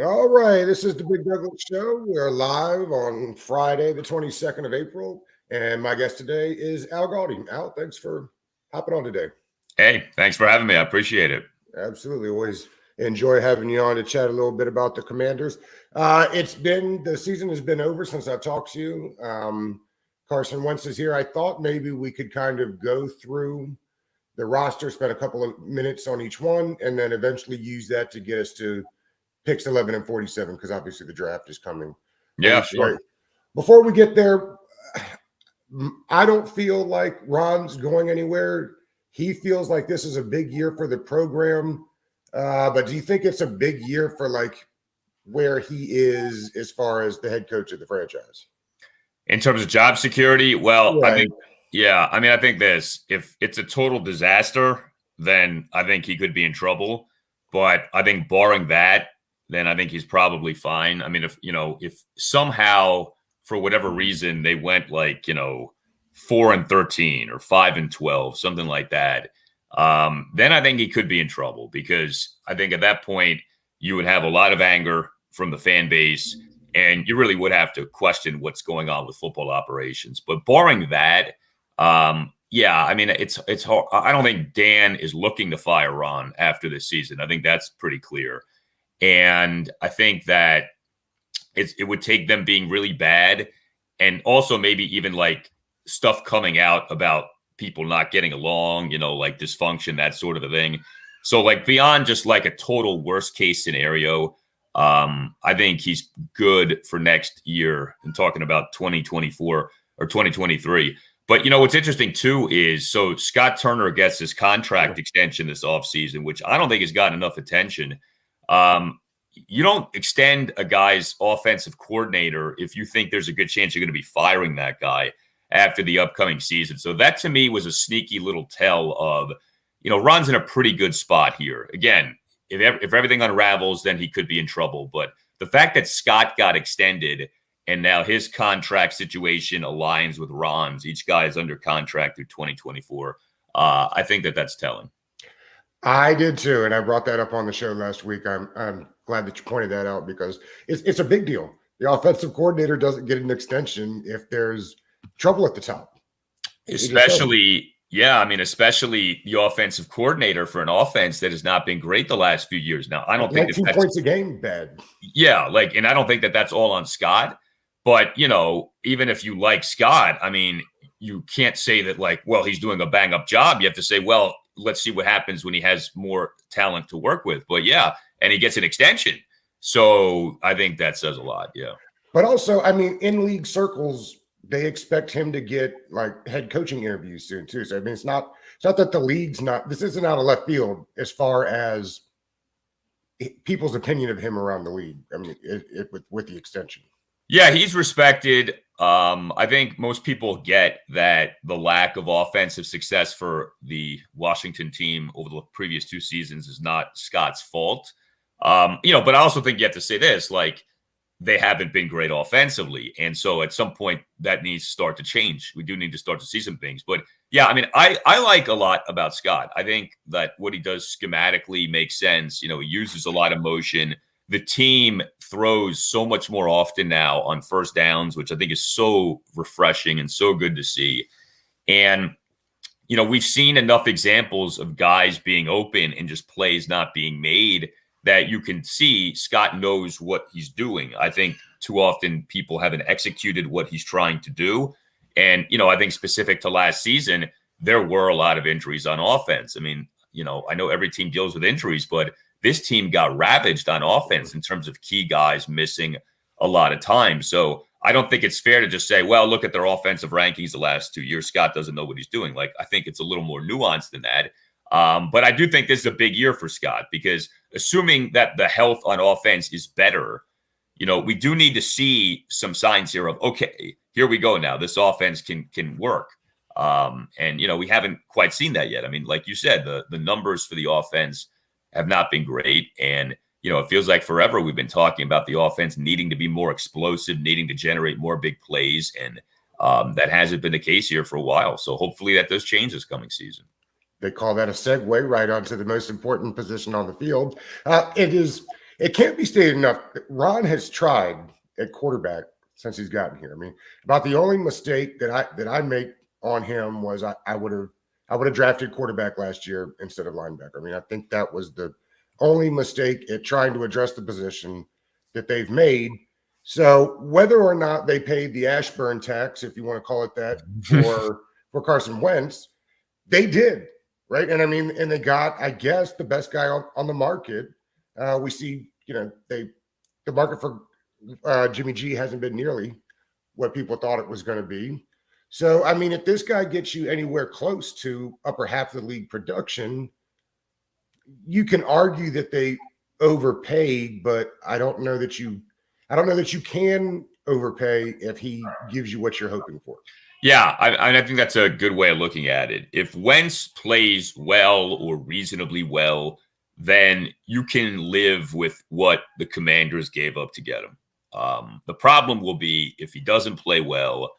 All right, this is the Big Douglas Show. We're live on Friday, the 22nd of April, and my guest today is Al Galdi. Al, thanks for hopping on today. Hey, thanks for having me. I appreciate it. Absolutely, always enjoy having you on to chat a little bit about the Commanders. The season has been over since I talked to you. Carson Wentz is here. I thought maybe we could kind of go through the roster, spend a couple of minutes on each one, and then eventually use that to get us to picks 11 and 47 because obviously the draft is coming. Yeah, sure. Before we get there, I don't feel like Ron's going anywhere. He feels like this is a big year for the program. But do you think it's a big year for like where he is as far as the head coach of the franchise? In terms of job security, well, Right. I think this, if it's a total disaster, then I think he could be in trouble. But I think barring that, then I think he's probably fine. I mean, if somehow for whatever reason they went 4-13 or 5-12, something like that, then I think he could be in trouble because I think at that point you would have a lot of anger from the fan base and you really would have to question what's going on with football operations. But barring that, yeah, I mean, it's hard. I don't think Dan is looking to fire Ron after this season. I think that's pretty clear. And I think that it would take them being really bad and also maybe even like stuff coming out about people not getting along, like dysfunction, that sort of a thing. So like beyond just like a total worst case scenario, I think he's good for next year. I'm talking about 2024 or 2023. But what's interesting too is so Scott Turner gets his contract extension this offseason, which I don't think has gotten enough attention. You don't extend a guy's offensive coordinator if you think there's a good chance you're going to be firing that guy after the upcoming season. So that to me was a sneaky little tell of, Ron's in a pretty good spot here. Again, if everything unravels, then he could be in trouble. But the fact that Scott got extended and now his contract situation aligns with Ron's, each guy is under contract through 2024. I think that's telling. I did too, and I brought that up on the show last week. I'm glad that you pointed that out because it's a big deal. The offensive coordinator doesn't get an extension if there's trouble at the top. Especially the offensive coordinator for an offense that has not been great the last few years. Now, I don't think 19 points a game, bad. Yeah, and I don't think that's all on Scott. But, even if you like Scott, I mean, you can't say that he's doing a bang up job. You have to say, well, let's see what happens when he has more talent to work with. But yeah, and he gets an extension. So I think that says a lot. Yeah. But also, I mean, in league circles, they expect him to get head coaching interviews soon too. So I mean, it's not that the league's not. This isn't out of left field as far as people's opinion of him around the league. I mean, with the extension. Yeah, he's respected. I think most people get that the lack of offensive success for the Washington team over the previous two seasons is not Scott's fault. But I also think you have to say this, they haven't been great offensively. And so at some point that needs to start to change. We do need to start to see some things. But yeah, I mean, I like a lot about Scott. I think that what he does schematically makes sense. He uses a lot of motion. The team throws so much more often now on first downs, which I think is so refreshing and so good to see. And, we've seen enough examples of guys being open and just plays not being made that you can see Scott knows what he's doing. I think too often people haven't executed what he's trying to do. And, I think specific to last season, there were a lot of injuries on offense. I mean, I know every team deals with injuries, but this team got ravaged on offense in terms of key guys missing a lot of time. So I don't think it's fair to just say, well, look at their offensive rankings the last 2 years. Scott doesn't know what he's doing. I think it's a little more nuanced than that. But I do think this is a big year for Scott because assuming that the health on offense is better, we do need to see some signs here of, okay, here we go now. This offense can work. And we haven't quite seen that yet. I mean, like you said, the numbers for the offense have not been great. And, it feels like forever we've been talking about the offense needing to be more explosive, needing to generate more big plays. And that hasn't been the case here for a while. So hopefully that does change this coming season. They call that a segue right onto the most important position on the field. It is it can't be stated enough. Ron has tried at quarterback since he's gotten here. I mean, about the only mistake that I make on him was I would have drafted quarterback last year instead of linebacker. I mean, I think that was the only mistake at trying to address the position that they've made. So whether or not they paid the Ashburn tax, if you want to call it that, for Carson Wentz, they did, right? And I mean, and they got, I guess, the best guy on the market. We see, the market for Jimmy G hasn't been nearly what people thought it was going to be. So, I mean, if this guy gets you anywhere close to upper half of the league production, you can argue that they overpaid, but I don't know that you can overpay if he gives you what you're hoping for. Yeah, I think that's a good way of looking at it. If Wentz plays well or reasonably well, then you can live with what the Commanders gave up to get him. The problem will be if he doesn't play well,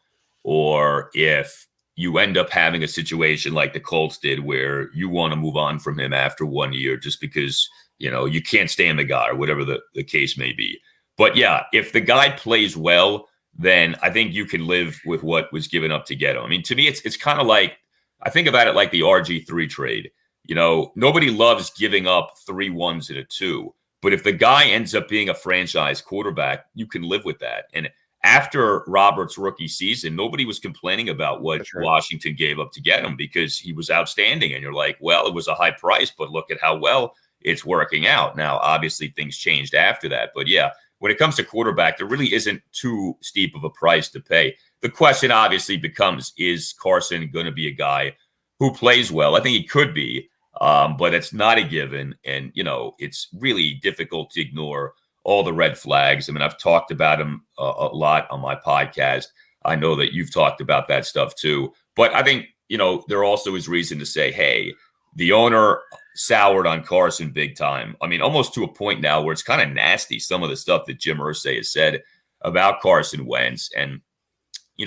or if you end up having a situation like the Colts did where you want to move on from him after 1 year just because, you can't stand the guy or whatever the case may be. But yeah, if the guy plays well, then I think you can live with what was given up to get him. I mean, to me, it's kind of like, I think about it like the RG3 trade. Nobody loves giving up 3 1s and a 2. But if the guy ends up being a franchise quarterback, you can live with that. And after Robert's rookie season, nobody was complaining about what Washington gave up to get him because he was outstanding. And you're like, well, it was a high price, but look at how well it's working out. Now, obviously, things changed after that. But yeah, when it comes to quarterback, there really isn't too steep of a price to pay. The question obviously becomes, is Carson going to be a guy who plays well? I think he could be, but it's not a given. And, it's really difficult to ignore all the red flags. I mean, I've talked about him a lot on my podcast. I know that you've talked about that stuff too. But I think, there also is reason to say, hey, the owner soured on Carson big time. I mean, almost to a point now where it's kind of nasty, some of the stuff that Jim Irsay has said about Carson Wentz. And,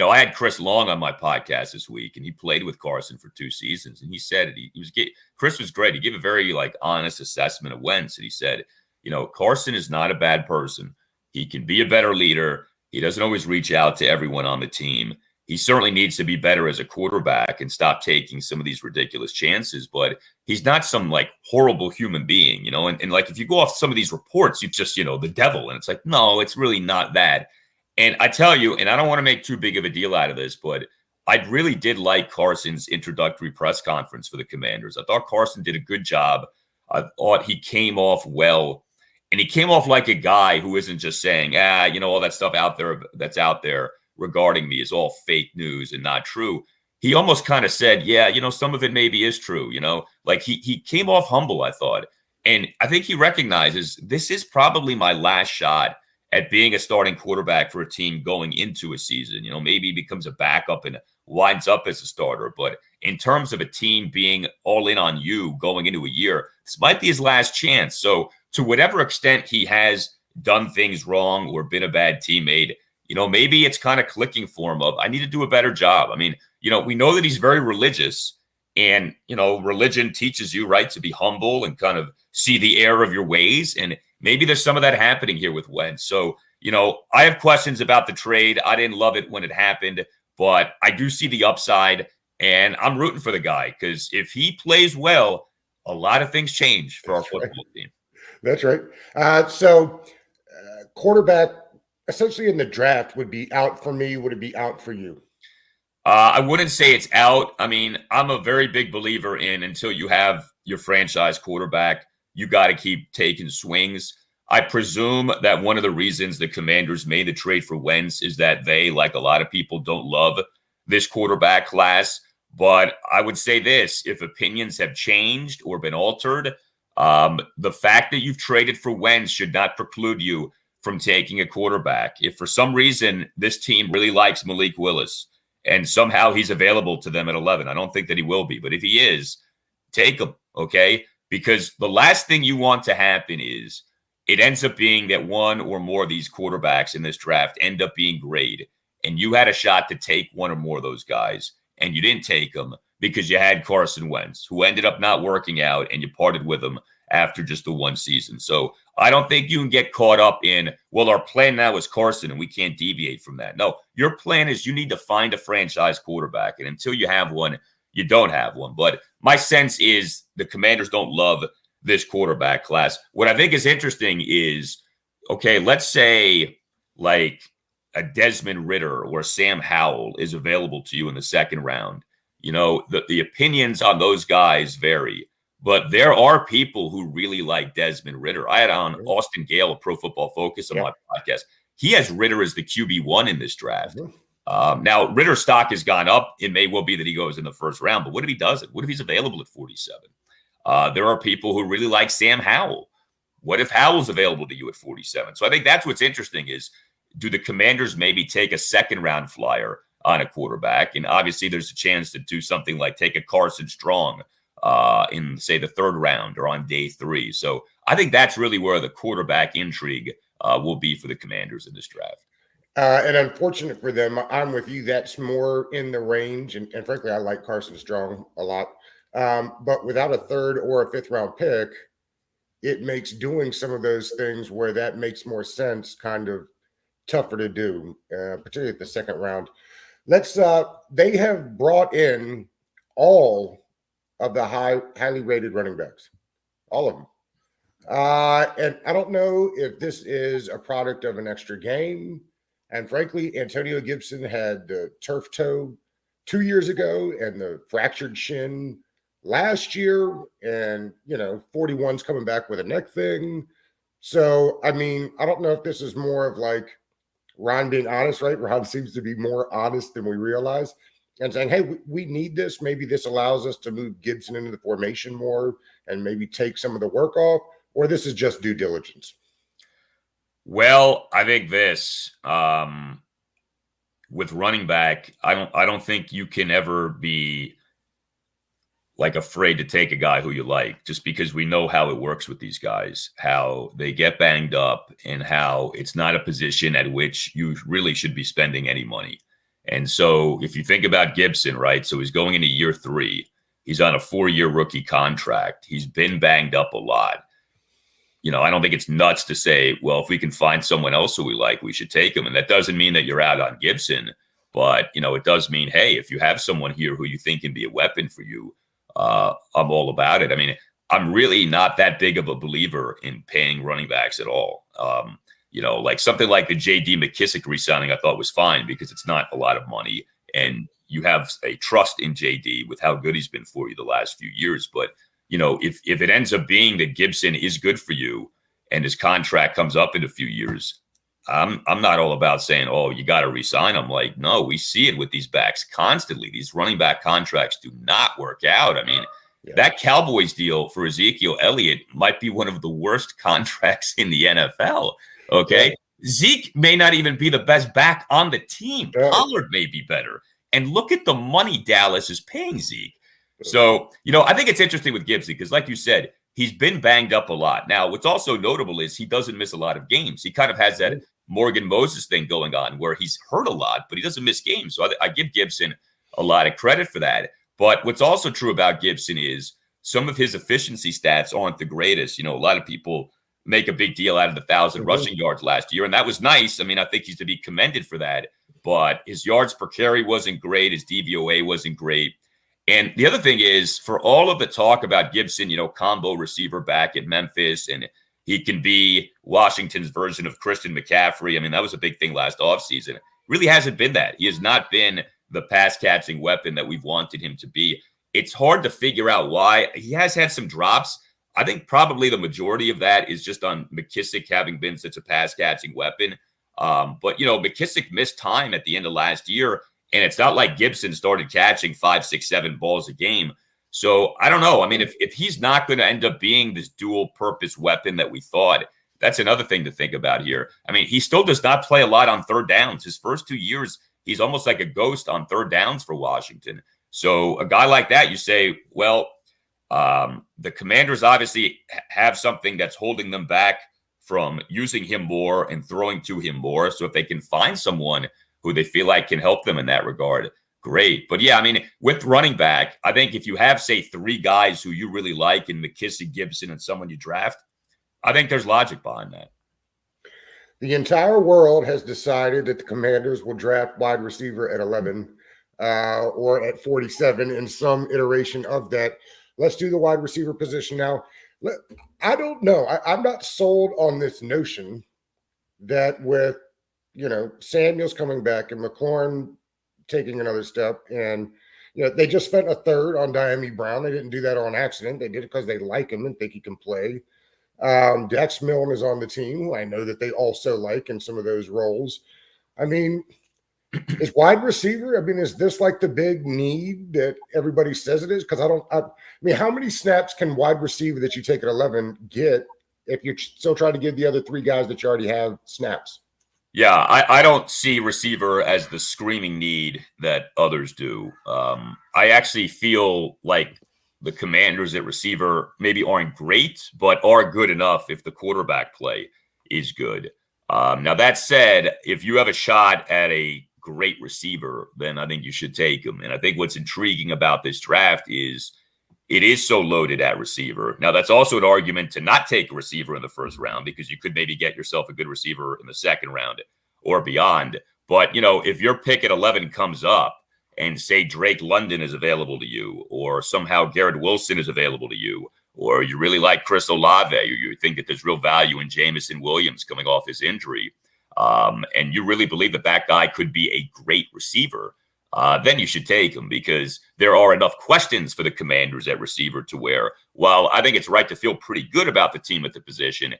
I had Chris Long on my podcast this week, and he played with Carson for 2 seasons. And he said Chris was great. He gave a very honest assessment of Wentz. And he said, Carson is not a bad person. He can be a better leader. He doesn't always reach out to everyone on the team. He certainly needs to be better as a quarterback and stop taking some of these ridiculous chances, but he's not some horrible human being, and if you go off some of these reports, you just, the devil. And it's like, no, it's really not that. And I tell you, and I don't want to make too big of a deal out of this, but I really did like Carson's introductory press conference for the Commanders. I thought Carson did a good job. I thought he came off well, and he came off like a guy who isn't just saying, all that stuff that's out there regarding me is all fake news and not true. He almost kind of said, some of it maybe is true, he came off humble, I thought. And I think he recognizes this is probably my last shot at being a starting quarterback for a team going into a season. Maybe he becomes a backup and winds up as a starter. But in terms of a team being all in on you going into a year, this might be his last chance. So to whatever extent he has done things wrong or been a bad teammate, maybe it's kind of clicking for him of, I need to do a better job. I mean, we know that he's very religious, and, religion teaches you, right, to be humble and kind of see the error of your ways. And maybe there's some of that happening here with Wentz. So, I have questions about the trade. I didn't love it when it happened, but I do see the upside, and I'm rooting for the guy because if he plays well, a lot of things change for our football team. That's right. So quarterback essentially in the draft would be out for me. Would it be out for you? I wouldn't say it's out. I mean, I'm a very big believer in until you have your franchise quarterback, you got to keep taking swings. I presume that one of the reasons the Commanders made the trade for Wentz is that they, like a lot of people, don't love this quarterback class. But I would say this, if opinions have changed or been altered, the fact that you've traded for Wentz should not preclude you from taking a quarterback. If for some reason this team really likes Malik Willis and somehow he's available to them at 11, I don't think that he will be, but if he is, take him, okay? Because the last thing you want to happen is it ends up being that one or more of these quarterbacks in this draft end up being great, and you had a shot to take one or more of those guys, and you didn't take them because you had Carson Wentz, who ended up not working out, and you parted with him after just the one season. So I don't think you can get caught up in, well, our plan now is Carson and we can't deviate from that. No, your plan is you need to find a franchise quarterback. And until you have one, you don't have one. But my sense is the Commanders don't love this quarterback class. What I think is interesting is, okay, let's say like a Desmond Ridder or Sam Howell is available to you in the second round. You know, the opinions on those guys vary, but there are people who really like Desmond Ridder. I had on Austin Gale of Pro Football Focus on my podcast. He has Ridder as the QB1 in this draft. Now, Ridder's stock has gone up. It may well be that he goes in the first round, but what if he doesn't? What if he's available at 47? There are people who really like Sam Howell. What if Howell's available to you at 47? So I think that's what's interesting is, do the Commanders maybe take a second round flyer on a quarterback? And obviously there's a chance to do something like take a Carson Strong in, say, the third round or on day 3. So I think that's really where the quarterback intrigue will be for the Commanders in this draft. And unfortunate for them, I'm with you. That's more in the range. And frankly, I like Carson Strong a lot. But without a third or a fifth round pick, it makes doing some of those things where that makes more sense kind of tougher to do, particularly at the second round. They have brought in all of the highly rated running backs, all of them. And I don't know if this is a product of an extra game. And frankly, Antonio Gibson had the turf toe 2 years ago and the fractured shin last year. And, 41's coming back with a neck thing. So, I mean, I don't know if this is more of like Ron being honest, right? Ron seems to be more honest than we realize and saying, hey, we need this. Maybe this allows us to move Gibson into the formation more and maybe take some of the work off, or this is just due diligence. Well, I think this with running back, I don't think you can ever be like afraid to take a guy who you like, just because we know how it works with these guys, how they get banged up and how it's not a position at which you really should be spending any money. And so if you think about Gibson, right? So he's going into year 3. He's on a 4-year rookie contract. He's been banged up a lot. I don't think it's nuts to say, well, if we can find someone else who we like, we should take him. And that doesn't mean that you're out on Gibson, but, it does mean, hey, if you have someone here who you think can be a weapon for you, I'm all about it. I mean, I'm really not that big of a believer in paying running backs at all. Like something like the J.D. McKissick re-signing I thought was fine because it's not a lot of money. And you have a trust in J.D. with how good he's been for you the last few years. But, if it ends up being that Gibson is good for you and his contract comes up in a few years, I'm not all about saying, oh, you got to re-sign him. Like, no, we see it with these backs constantly. These running back contracts do not work out. I mean, that Cowboys deal for Ezekiel Elliott might be one of the worst contracts in the NFL. Okay. Yeah. Zeke may not even be the best back on the team. Yeah. Pollard may be better. And look at the money Dallas is paying Zeke. So, I think it's interesting with Gibson because, like you said, he's been banged up a lot. Now, what's also notable is he doesn't miss a lot of games. He kind of has that Morgan Moses thing going on where he's hurt a lot, but he doesn't miss games. So I give Gibson a lot of credit for that. But what's also true about Gibson is some of his efficiency stats aren't the greatest. A lot of people make a big deal out of the 1,000 rushing yards last year, and that was nice. I mean, I think he's to be commended for that. But his yards per carry wasn't great. His DVOA wasn't great. And the other thing is, for all of the talk about Gibson, combo receiver back at Memphis, and he can be Washington's version of Christian McCaffrey. I mean, that was a big thing last offseason. It really hasn't been that. He has not been the pass-catching weapon that we've wanted him to be. It's hard to figure out why. He has had some drops. I think probably the majority of that is just on McKissick having been such a pass-catching weapon. But, McKissick missed time at the end of last year. And it's not like Gibson started catching 5, 6, 7 balls a game. So I don't know. I mean, if he's not going to end up being this dual purpose weapon that we thought, that's another thing to think about here. I mean, he still does not play a lot on third downs. His first 2 years, he's almost like a ghost on third downs for Washington. So a guy like that, you say, well, the Commanders obviously have something that's holding them back from using him more and throwing to him more. So if they can find someone who they feel like can help them in that regard, great. But yeah, I mean, with running back, I think if you have, say, 3 guys who you really like in McKissick, Gibson, and someone you draft, I think there's logic behind that. The entire world has decided that the Commanders will draft wide receiver at 11 or at 47 in some iteration of that. Let's do the wide receiver position now. I don't know. I'm not sold on this notion that with, Samuels coming back and McLaurin taking another step, and they just spent a third on Diami Brown. They didn't do that on accident. They did it because they like him and think he can play. Dex Milne is on the team, who I know that they also like in some of those roles. I mean, is wide receiver, is this like the big need that everybody says it is? Because I mean, how many snaps can wide receiver that you take at 11 get if you're still trying to give the other 3 guys that you already have snaps? Yeah, I don't see receiver as the screaming need that others do. I actually feel like the Commanders at receiver maybe aren't great, but are good enough if the quarterback play is good. Now, that said, if you have a shot at a great receiver, then I think you should take him. And I think what's intriguing about this draft is it is so loaded at receiver. Now, that's also an argument to not take a receiver in the first round, because you could maybe get yourself a good receiver in the second round or beyond. But, if your pick at 11 comes up and say Drake London is available to you, or somehow Garrett Wilson is available to you, or you really like Chris Olave, or you think that there's real value in Jameson Williams coming off his injury, and you really believe that that guy could be a great receiver, then you should take him, because there are enough questions for the Commanders at receiver to where, while I think it's right to feel pretty good about the team at the position,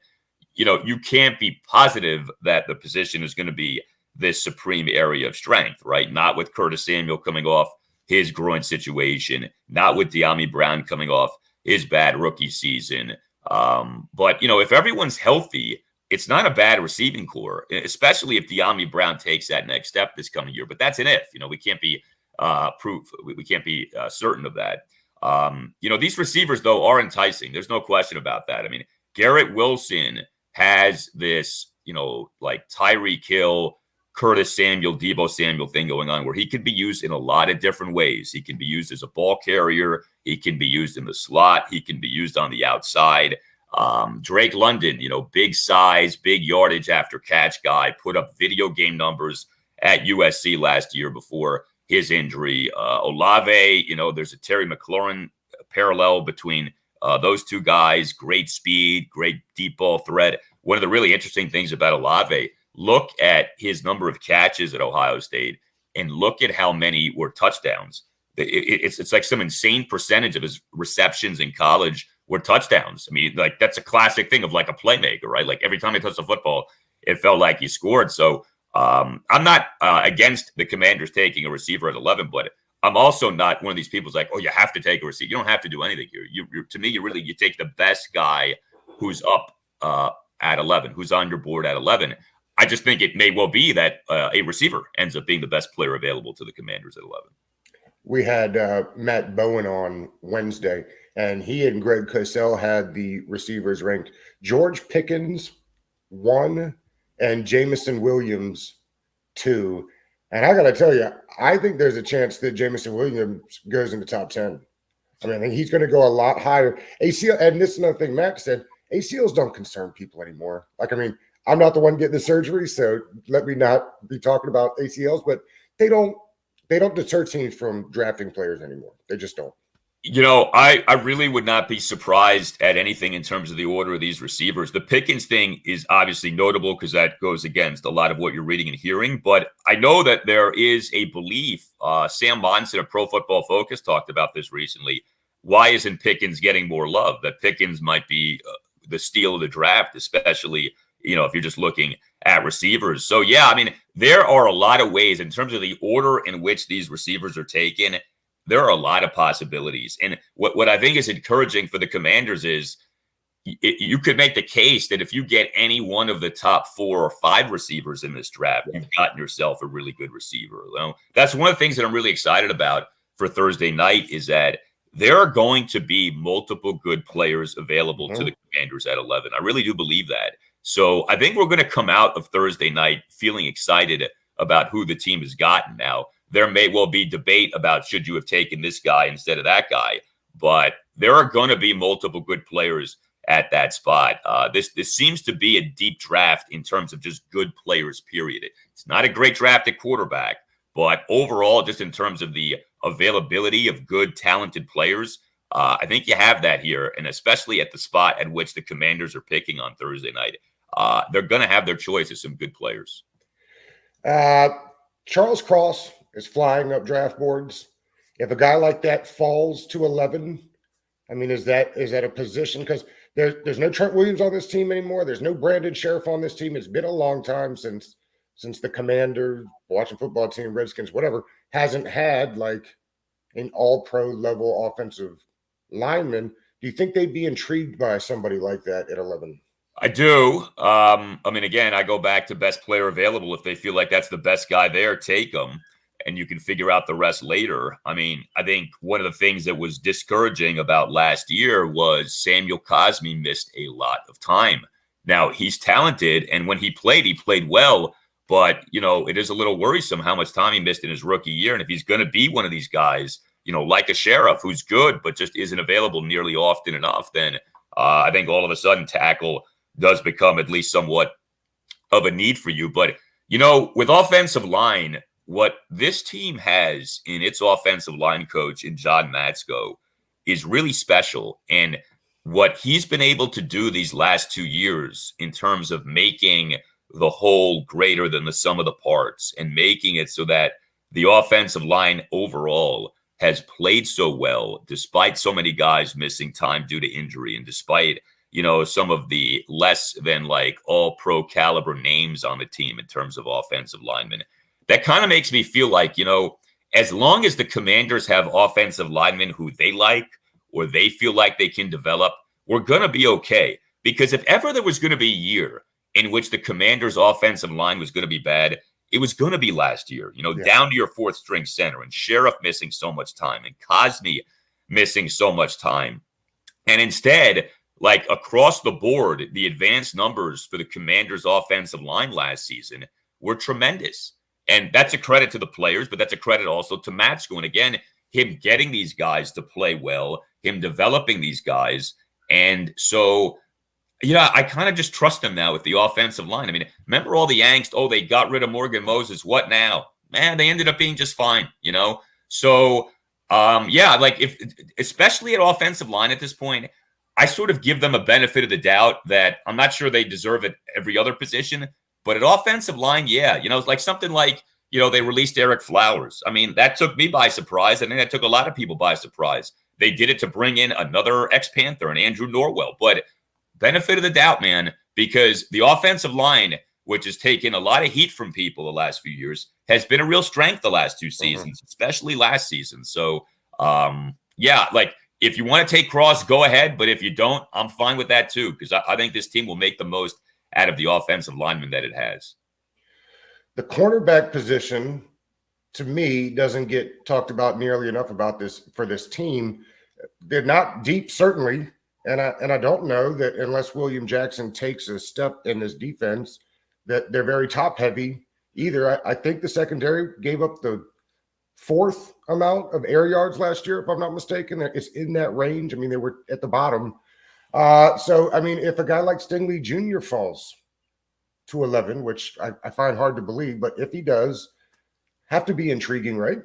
you can't be positive that the position is going to be this supreme area of strength, right? Not with Curtis Samuel coming off his groin situation, not with Diami Brown coming off his bad rookie season. But, if everyone's healthy, it's not a bad receiving core, especially if Diami Brown takes that next step this coming year. But that's an if. We can't be we can't be certain of that. These receivers, though, are enticing. There's no question about that. I mean, Garrett Wilson has this, like Tyreek Hill, Curtis Samuel, Deebo Samuel thing going on, where he can be used in a lot of different ways. He can be used as a ball carrier. He can be used in the slot. He can be used on the outside. Drake London, big size, big yardage after catch guy, put up video game numbers at USC last year before his injury. Olave, there's a Terry McLaurin parallel between those 2 guys. Great speed, great deep ball threat. One of the really interesting things about Olave, look at his number of catches at Ohio State and look at how many were touchdowns. It's like some insane percentage of his receptions in college were touchdowns. I mean, like, that's a classic thing of like a playmaker, right? Like, every time he touched the football, it felt like he scored. So I'm not against the Commanders taking a receiver at 11, but I'm also not one of these people who's like, oh, you have to take a receiver. You don't have to do anything here. To me, you take the best guy who's up at 11, who's on your board at 11. I just think it may well be that a receiver ends up being the best player available to the Commanders at 11. We had Matt Bowen on Wednesday, and he and Greg Cosell had the receivers ranked George Pickens 1 and Jameson Williams 2. And I got to tell you, I think there's a chance that Jameson Williams goes in the top 10. I think he's going to go a lot higher. ACL, and this is another thing Matt said, ACLs don't concern people anymore. I'm not the one getting the surgery, so let me not be talking about ACLs, but they don't deter teams from drafting players anymore. They just don't. I really would not be surprised at anything in terms of the order of these receivers. The Pickens thing is obviously notable because that goes against a lot of what you're reading and hearing. But I know that there is a belief. Sam Monson of Pro Football Focus talked about this recently. Why isn't Pickens getting more love? That Pickens might be the steal of the draft, especially if you're just looking at receivers. So, yeah, there are a lot of ways in terms of the order in which these receivers are taken. There are a lot of possibilities. And what I think is encouraging for the Commanders is you could make the case that if you get any one of the top 4 or 5 receivers in this draft, you've gotten yourself a really good receiver. That's one of the things that I'm really excited about for Thursday night is that there are going to be multiple good players available to the Commanders at 11. I really do believe that. So I think we're going to come out of Thursday night feeling excited about who the team has gotten. Now, there may well be debate about should you have taken this guy instead of that guy. But there are going to be multiple good players at that spot. This seems to be a deep draft in terms of just good players, period. It's not a great draft at quarterback, but overall, just in terms of the availability of good, talented players, I think you have that here, and especially at the spot at which the Commanders are picking on Thursday night. They're going to have their choice of some good players. Charles Cross is flying up draft boards. If a guy like that falls to 11, I mean, is that a position? Because there's no Trent Williams on this team anymore. There's no Brandon Sheriff on this team. It's been a long time since the Commander, Washington football team, Redskins, whatever, hasn't had like an all-pro level offensive lineman. Do you think they'd be intrigued by somebody like that at 11? I do. I mean, again, I go back to best player available. If they feel like that's the best guy there, take him, and you can figure out the rest later. I mean, I think one of the things that was discouraging about last year was Samuel Cosmi missed a lot of time. Now, he's talented, and when he played well, but, you know, it is a little worrisome how much time he missed in his rookie year, and if he's going to be one of these guys, you know, like a Sheriff who's good but just isn't available nearly often enough, then I think all of a sudden tackle does become at least somewhat of a need for you. But, you know, with offensive line, what this team has in its offensive line coach in John Matsko is really special. And what he's been able to do these last 2 years in terms of making the whole greater than the sum of the parts and making it so that the offensive line overall has played so well, despite so many guys missing time due to injury and despite, you know, some of the less than like all pro caliber names on the team in terms of offensive linemen. That kind of makes me feel like, you know, as long as the Commanders have offensive linemen who they like or they feel like they can develop, we're going to be okay. Because if ever there was going to be a year in which the Commanders' offensive line was going to be bad, it was going to be last year, you know, down to your fourth string center and Sheriff missing so much time and Cosmi missing so much time. And instead, like across the board, the advanced numbers for the Commanders' offensive line last season were tremendous. And that's a credit to the players, but that's a credit also to Matsko. And again, him getting these guys to play well, him developing these guys. And so, yeah, I kind of just trust him now with the offensive line. I mean, remember all the angst? Oh, they got rid of Morgan Moses. What now? Man, they ended up being just fine, you know? So, yeah, like if, especially at offensive line at this point, I sort of give them a benefit of the doubt that I'm not sure they deserve it every other position. But at offensive line, yeah, you know, it's like something like, you know, they released Eric Flowers. I mean, that took me by surprise. I think that took a lot of people by surprise. They did it to bring in another ex-Panther and Andrew Norwell. But benefit of the doubt, man, because the offensive line, which has taken a lot of heat from people the last few years, has been a real strength the last two seasons, especially last season. So, yeah, like if you want to take Cross, go ahead. But if you don't, I'm fine with that too, because I think this team will make the most out of the offensive lineman that it has. The cornerback position, to me, doesn't get talked about nearly enough about this for this team. They're not deep, certainly. And I don't know that unless William Jackson takes a step in this defense, that they're very top heavy either. I think the secondary gave up the fourth amount of air yards last year, if I'm not mistaken. It's in that range. I mean, they were at the bottom. So, I mean, if a guy like Stingley Jr. falls to 11, which I find hard to believe, but if he does, have to be intriguing, right?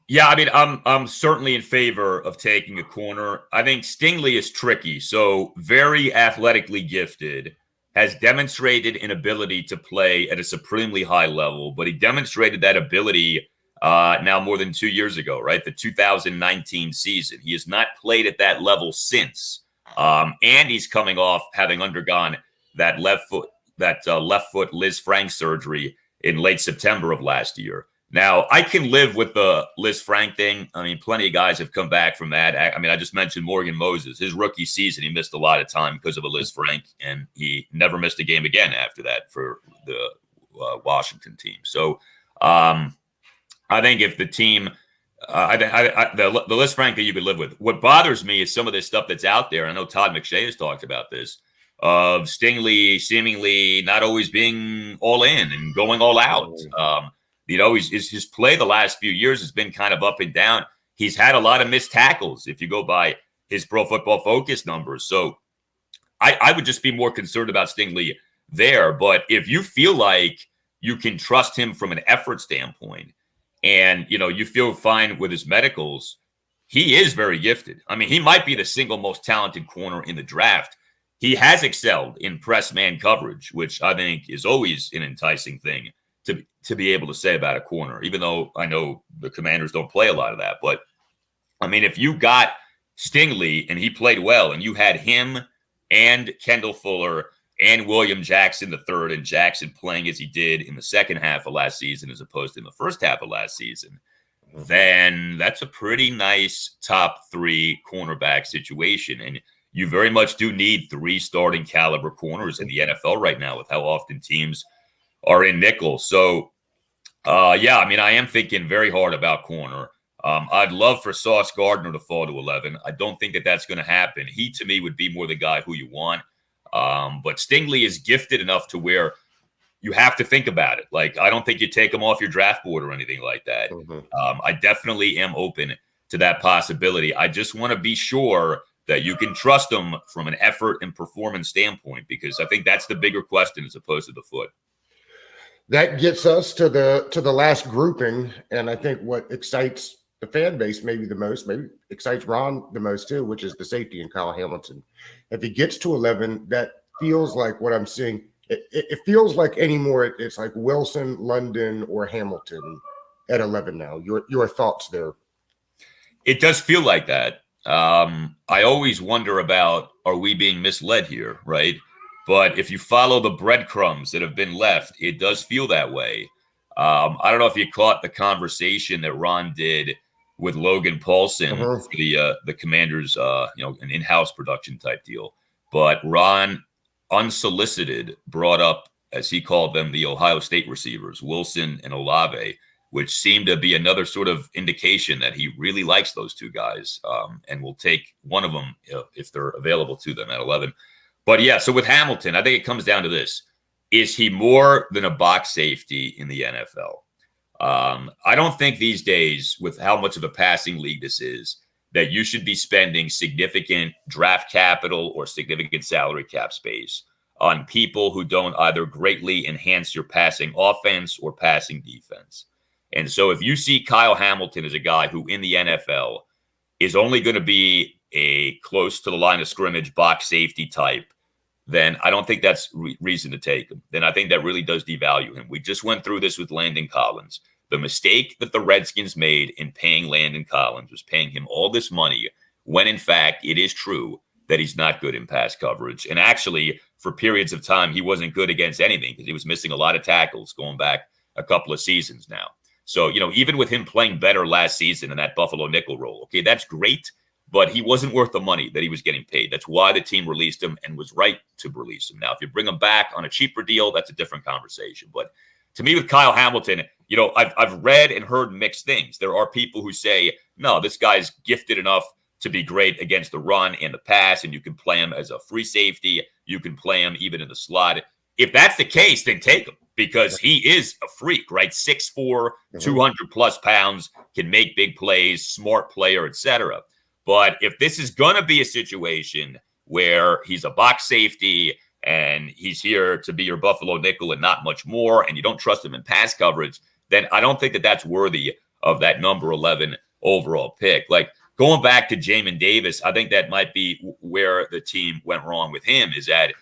Yeah, I mean, I'm certainly in favor of taking a corner. I think Stingley is tricky. So very athletically gifted, has demonstrated an ability to play at a supremely high level, but he demonstrated that ability now more than 2 years ago, right? The 2019 season. He has not played at that level since. And he's coming off having undergone that left foot Liz Frank surgery in late September of last year. Now, I can live with the Liz Frank thing. I mean, plenty of guys have come back from that. I mean, I just mentioned Morgan Moses. His rookie season, he missed a lot of time because of a Liz Frank, and he never missed a game again after that for the Washington team. So I think if the team the Liz Frank that you could live with. What bothers me is some of this stuff that's out there. I know Todd McShay has talked about this, of Stingley seemingly not always being all in and going all out. his play the last few years has been kind of up and down. He's had a lot of missed tackles if you go by his Pro Football Focus numbers. So I would just be more concerned about Stingley there. But if you feel like you can trust him from an effort standpoint and, you feel fine with his medicals, he is very gifted. I mean, he might be the single most talented corner in the draft. He has excelled in press man coverage, which I think is always an enticing thing to be able to say about a corner, even though I know the Commanders don't play a lot of that. But, I mean, if you got Stingley and he played well and you had him and Kendall Fuller and William Jackson III and Jackson playing as he did in the second half of last season as opposed to in the first half of last season, then that's a pretty nice top 3 cornerback situation. And you very much do need 3 starting caliber corners in the NFL right now with how often teams are in nickel. So, yeah, I mean, I am thinking very hard about corner. I'd love for Sauce Gardner to fall to 11. I don't think that that's going to happen. He, to me, would be more the guy who you want. But Stingley is gifted enough to where you have to think about it. Like, I don't think you take him off your draft board or anything like that. I definitely am open to that possibility. I just want to be sure that you can trust him from an effort and performance standpoint, because I think that's the bigger question as opposed to the foot. That gets us to the last grouping, and I think what excites the fan base maybe the most, maybe excites Ron the most too, which is the safety in Kyle Hamilton. If he gets to 11, that feels like what I'm seeing. It feels like anymore it's like Wilson, London, or Hamilton at 11 now. Your thoughts there? It does feel like that. I always wonder about, are we being misled here, right? But if you follow the breadcrumbs that have been left, it does feel that way. I don't know if you caught the conversation that Ron did with Logan Paulson for the Commanders, an in-house production type deal. But Ron, unsolicited, brought up, as he called them, the Ohio State receivers, Wilson and Olave, which seemed to be another sort of indication that he really likes those 2 guys and will take one of them if they're available to them at 11. But yeah, so with Hamilton, I think it comes down to this. Is he more than a box safety in the NFL? I don't think these days, with how much of a passing league this is, that you should be spending significant draft capital or significant salary cap space on people who don't either greatly enhance your passing offense or passing defense. And so if you see Kyle Hamilton as a guy who in the NFL is only going to be a close to the line of scrimmage box safety type, then I don't think that's reason to take him. Then I think that really does devalue him. We just went through this with Landon Collins. The mistake that the Redskins made in paying Landon Collins was paying him all this money when, in fact, it is true that he's not good in pass coverage. And actually, for periods of time, he wasn't good against anything because he was missing a lot of tackles going back a couple of seasons now. So, even with him playing better last season in that Buffalo nickel role, okay, that's great, but he wasn't worth the money that he was getting paid. That's why the team released him and was right to release him. Now, if you bring him back on a cheaper deal, that's a different conversation. But to me, with Kyle Hamilton, I've read and heard mixed things. There are people who say, no, this guy's gifted enough to be great against the run and the pass, and you can play him as a free safety. You can play him even in the slot. If that's the case, then take him, because he is a freak, right? 6'4", 200-plus pounds, can make big plays, smart player, etc. But if this is going to be a situation where he's a box safety and he's here to be your Buffalo nickel and not much more, and you don't trust him in pass coverage, then I don't think that that's worthy of that number 11 overall pick. Like, going back to Jamin Davis, I think that might be where the team went wrong with him, is that,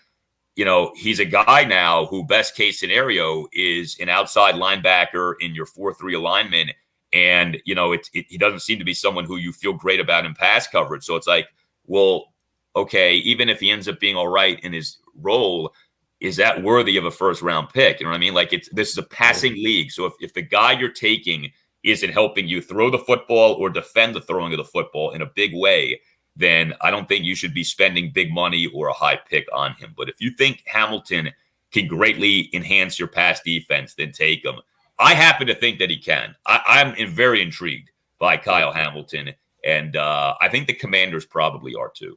he's a guy now who best case scenario is an outside linebacker in your 4-3 alignment. And, he doesn't seem to be someone who you feel great about in pass coverage. So it's like, well, okay, even if he ends up being all right in his role, is that worthy of a first-round pick? You know what I mean? Like, this is a passing league. So if the guy you're taking isn't helping you throw the football or defend the throwing of the football in a big way, then I don't think you should be spending big money or a high pick on him. But if you think Hamilton can greatly enhance your pass defense, then take him. I happen to think that he can. I'm very intrigued by Kyle Hamilton, and I think the Commanders probably are too.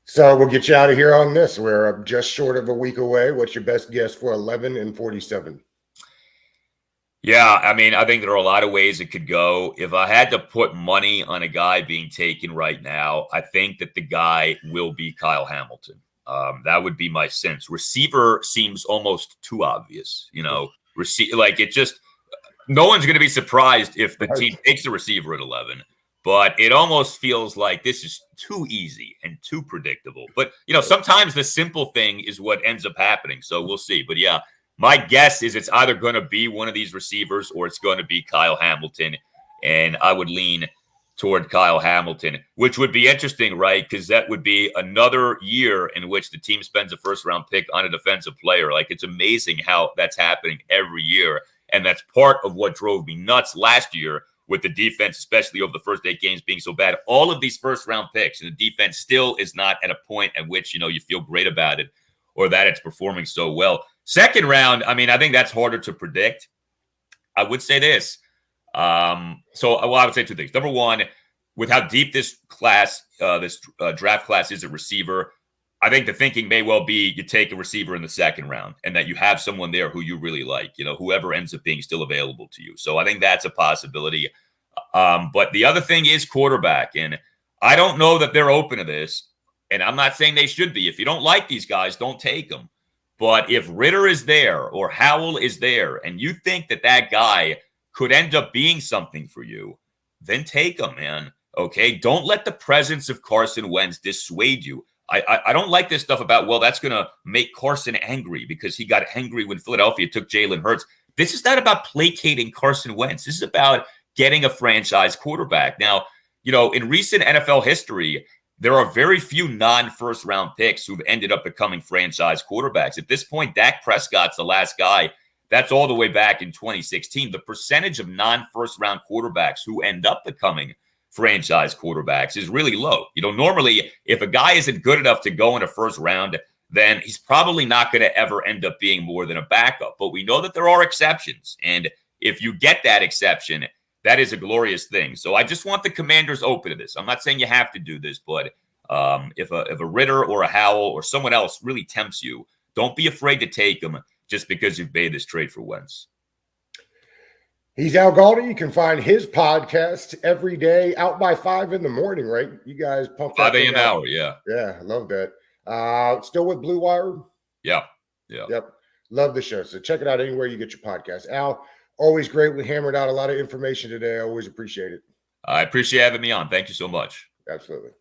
So we'll get you out of here on this. We're just short of a week away. What's your best guess for 11 and 47? Yeah, I mean, I think there are a lot of ways it could go. If I had to put money on a guy being taken right now, I think that the guy will be Kyle Hamilton. That would be my sense. Receiver seems almost too obvious, like it just no one's going to be surprised if the Right. team takes the receiver at 11, but it almost feels like this is too easy and too predictable. But, sometimes the simple thing is what ends up happening. So we'll see. But yeah, my guess is it's either going to be one of these receivers or it's going to be Kyle Hamilton. And I would lean toward Kyle Hamilton, which would be interesting, right? Because that would be another year in which the team spends a first round pick on a defensive player. Like, it's amazing how that's happening every year. And that's part of what drove me nuts last year with the defense, especially over the first 8 games being so bad. All of these first round picks, and the defense still is not at a point at which, you feel great about it or that it's performing so well. Second round, I mean, I think that's harder to predict. I would say this. I would say 2 things. Number one, with how deep this class, this draft class is at receiver, I think the thinking may well be you take a receiver in the second round and that you have someone there who you really like, whoever ends up being still available to you. So I think that's a possibility. But the other thing is quarterback. And I don't know that they're open to this. And I'm not saying they should be. If you don't like these guys, don't take them. But if Ritter is there or Howell is there and you think that guy could end up being something for you, then take him, man. Okay? Don't let the presence of Carson Wentz dissuade you. I don't like this stuff about, well, that's going to make Carson angry because he got angry when Philadelphia took Jalen Hurts. This is not about placating Carson Wentz. This is about getting a franchise quarterback. Now, in recent NFL history, there are very few non-first round picks who've ended up becoming franchise quarterbacks. At this point, Dak Prescott's the last guy. That's all the way back in 2016. The percentage of non-first round quarterbacks who end up becoming franchise quarterbacks is really low. Normally, if a guy isn't good enough to go in a first round, then he's probably not going to ever end up being more than a backup. But we know that there are exceptions. And if you get that exception, that is a glorious thing. So I just want the Commanders open to this. I'm not saying you have to do this, but if a Ritter or a Howell or someone else really tempts you, don't be afraid to take them just because you've made this trade for Wentz. He's Al Galdi. You can find his podcast every day out by 5 in the morning, right? You guys pump that 5 a.m. hour, yeah. Yeah, I love that. Still with Blue Wire? Yeah. Yep. Love the show. So check it out anywhere you get your podcast. Al, always great. We hammered out a lot of information today. I always appreciate it. I appreciate having me on. Thank you so much. Absolutely.